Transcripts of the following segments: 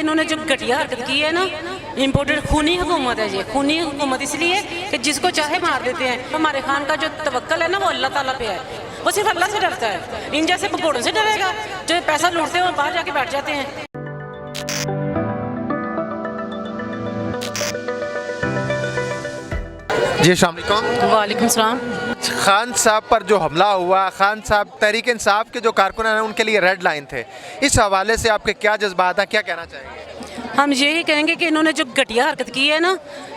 इन्होंने जो घटिया हरकत की है ना, इम्पोर्टेड खूनी हुकूमत है ये, खूनी हुकूमत इसलिए कि जिसको चाहे मार देते हैं। हमारे खान का जो तवक्कल है ना वो अल्लाह ताला पे है, वो सिर्फ अल्लाह से डरता है। इन जैसे भगोड़ों से डरेगा जो पैसा लूटते हैं और बाहर जाके बैठ जाते हैं। जी अस्सलाम वालेकुम। वालेकुम सलाम। खान साहब पर जो हमला हुआ, खान साहब तहरीक इंसाफ के जो कारकुन हैं उनके लिए रेड लाइन थे, इस हवाले से आपके क्या जज्बात हैं, क्या कहना चाहेंगे? हम यही कहेंगे कि इन्होंने जो घटिया हरकत की है ना,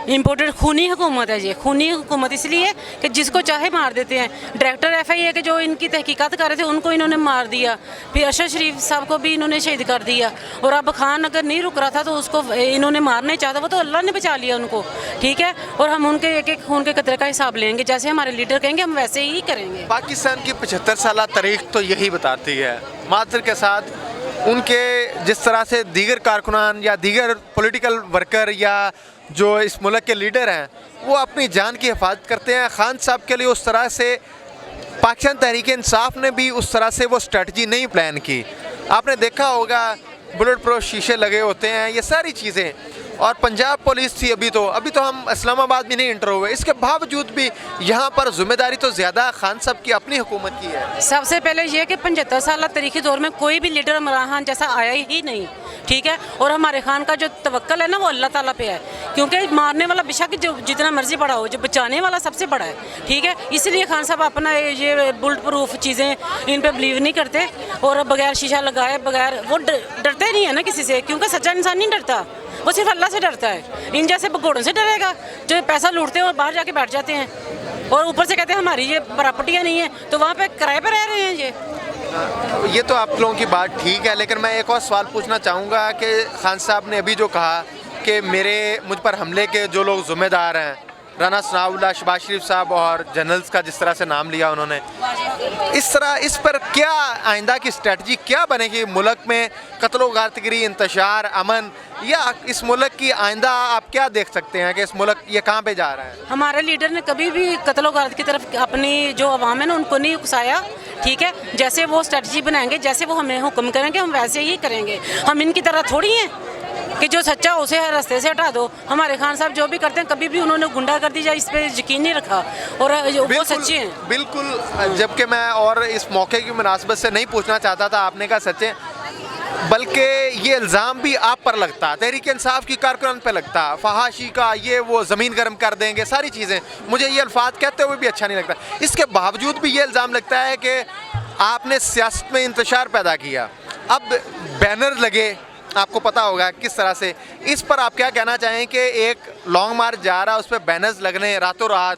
इम्पोर्टेड खूनी हुकूमत है ये, खूनी हुकूमत इसलिए कि जिसको चाहे मार देते हैं। डायरेक्टर FIA के जो इनकी तहकीकात कर रहे थे उनको इन्होंने मार दिया, फिर अरशद शरीफ साहब को भी इन्होंने शहीद कर दिया, और अब खान अगर नहीं रुक रहा था तो उसको इन्होंने मारना चाहता, वो तो अल्लाह ने बचा लिया उनको, ठीक है। और हम उनके एक एक खून के कतरे का हिसाब लेंगे, जैसे हमारे लीडर कहेंगे हम वैसे ही करेंगे। पाकिस्तान की 75 साल तारीख तो यही बताती है। मातर के साथ उनके जिस तरह से दीगर कारकुनान या दीगर पॉलिटिकल वर्कर या जो इस मुल्क के लीडर हैं वो अपनी जान की हिफाजत करते हैं, खान साहब के लिए उस तरह से पाकिस्तान तहरीक इंसाफ ने भी उस तरह से वो स्ट्रेटजी नहीं प्लान की। आपने देखा होगा बुलेट प्रूफ शीशे लगे होते हैं, ये सारी चीज़ें, और पंजाब पुलिस थी अभी तो हम इस्लामाबाद भी नहीं इंटर हुए, इसके बावजूद भी यहाँ पर जिम्मेदारी तो ज़्यादा खान साहब की अपनी हुकूमत की है। सबसे पहले ये कि 75 साल तारीखी दौर में कोई भी लीडर इमरान खान जैसा आया ही नहीं, ठीक है। और हमारे खान का जो तवक्कल है ना वो अल्लाह ताला पे है, क्योंकि मारने वाला बेशक जो जितना मर्जी बड़ा हो, जो बचाने वाला सबसे बड़ा है, ठीक है। इसलिए खान साहब अपना ये बुलेट प्रूफ चीज़ें इन पर बिलीव नहीं करते, और बगैर शीशा लगाए बगैर वो डरते नहीं है ना किसी से, क्योंकि सच्चा इंसान नहीं डरता, वो सिर्फ अल्लाह से डरता है। इन जैसे भगोड़ों से डरेगा जो पैसा लूटते हैं और बाहर जाके बैठ जाते हैं, और ऊपर से कहते हैं हमारी ये प्रॉपर्टियाँ नहीं है, तो वहाँ पे किराए पर रह रहे हैं ये तो आप लोगों की बात ठीक है, लेकिन मैं एक और सवाल पूछना चाहूँगा कि खान साहब ने अभी जो कहा कि मुझ पर हमले के जो लोग ज़िम्मेदार हैं, राना सनाउल्लाह, शहबाज शरीफ साहब और जनरल्स का जिस तरह से नाम लिया उन्होंने, इस पर क्या आइंदा की स्ट्रेटजी क्या बनेगी? मुल्क में कत्लो गारतगिरी, इंतशार, अमन, या इस मुल्क की आइंदा आप क्या देख सकते हैं कि इस मुल्क ये कहाँ पे जा रहा है? हमारे लीडर ने कभी भी कत्लो गारत की तरफ अपनी जो अवाम है ना उनको नहीं उकसाया, ठीक है। जैसे वो स्ट्रेटजी बनाएंगे, जैसे वो हमें हुक्म करेंगे हम वैसे ही करेंगे। हम इनकी तरह थोड़ी हैं कि जो सच्चा उसे हर रास्ते से हटा दो। हमारे खान साहब जो भी करते हैं कभी भी उन्होंने गुंडागर्दी या इस पर यकीन नहीं रखा, और वो सच्चे हैं बिल्कुल। जबकि मैं और इस मौके की मुनासबत से नहीं पूछना चाहता था, आपने कहा सच्चे, बल्कि ये इल्ज़ाम भी आप पर लगता, तहरीक इंसाफ की कारकुनान पे लगता, फहाशी का, ये वो ज़मीन गर्म कर देंगे, सारी चीज़ें। मुझे ये अल्फाज कहते हुए भी अच्छा नहीं लगता। इसके बावजूद भी ये इल्ज़ाम लगता है कि आपने सियासत में इंतशार पैदा किया, अब बैनर लगे, आपको पता होगा किस तरह से। इस पर आप क्या कहना चाहें कि एक लॉन्ग मार्च जा रहा है, उस पर बैनर्स लगने रातों रात,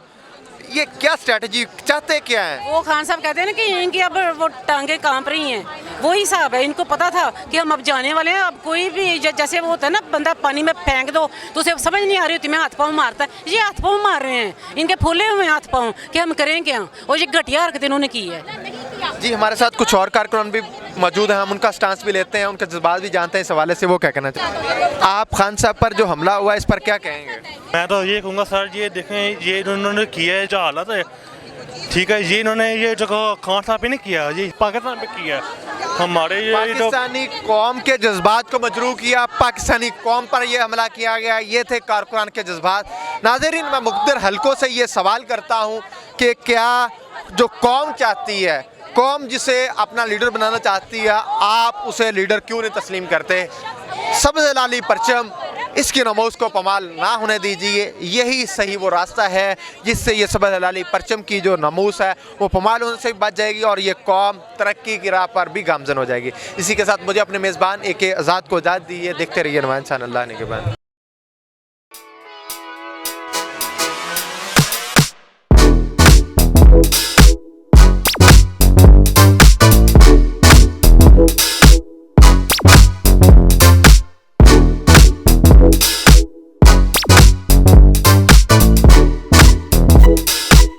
ये क्या स्ट्रेटजी चाहते क्या है? वो खान साहब कहते हैं ना कि इनकी अब वो टांगे कांप रही हैं, वही हिसाब है। इनको पता था कि हम अब जाने वाले हैं, अब कोई भी जैसे वो होता है ना बंदा पानी में फेंक दो तो उसे समझ नहीं आ रही होती, मैं हाथ पाँव मारता है, ये हाथ पाँव मार रहे हैं, इनके फूले हुए हाथ पाँव कि हम करें क्या, और ये घटिया हरकत इन्होंने की है। जी हमारे साथ कुछ और कारकुनान भी मौजूद हैं, हम उनका स्टांस भी लेते हैं, उनके जज्बात भी जानते हैं इस हवाले से, वो क्या कहना चाहते हैं। आप खान साहब पर जो हमला हुआ इस पर क्या कहेंगे? मैं तो ये कहूँगा सर, ये देखें ये इन्होंने किया है जो हालत है, ठीक है, ये इन्होंने ये जो खान साहब पे नहीं किया, ये पाकिस्तान पे किया, हमारे ये पाकिस्तानी कौम के जज्बात को मजरूह किया, पाकिस्तानी कौम पर यह हमला किया गया, ये थे कारकुनान के जज्बात। नाज़रीन, मैं मुख्तलिफ हलकों से ये सवाल करता हूँ कि क्या जो कौम चाहती है, कौम जिसे अपना लीडर बनाना चाहती है, आप उसे लीडर क्यों नहीं तस्लीम करते? सबसे लाली परचम, इसकी नमूज को पमाल ना होने दीजिए, यही सही वो रास्ता है जिससे ये सबसे लाली परचम की जो नमूस है वो पमाल होने से भी बच जाएगी और ये कौम तरक्की की राह पर भी गामजन हो जाएगी। इसी के साथ मुझे अपने मेज़बान AK आज़ाद को इजाज़त दीजिए। देखते रहिए नुमाइंद शान अल्लाह ने के बाद।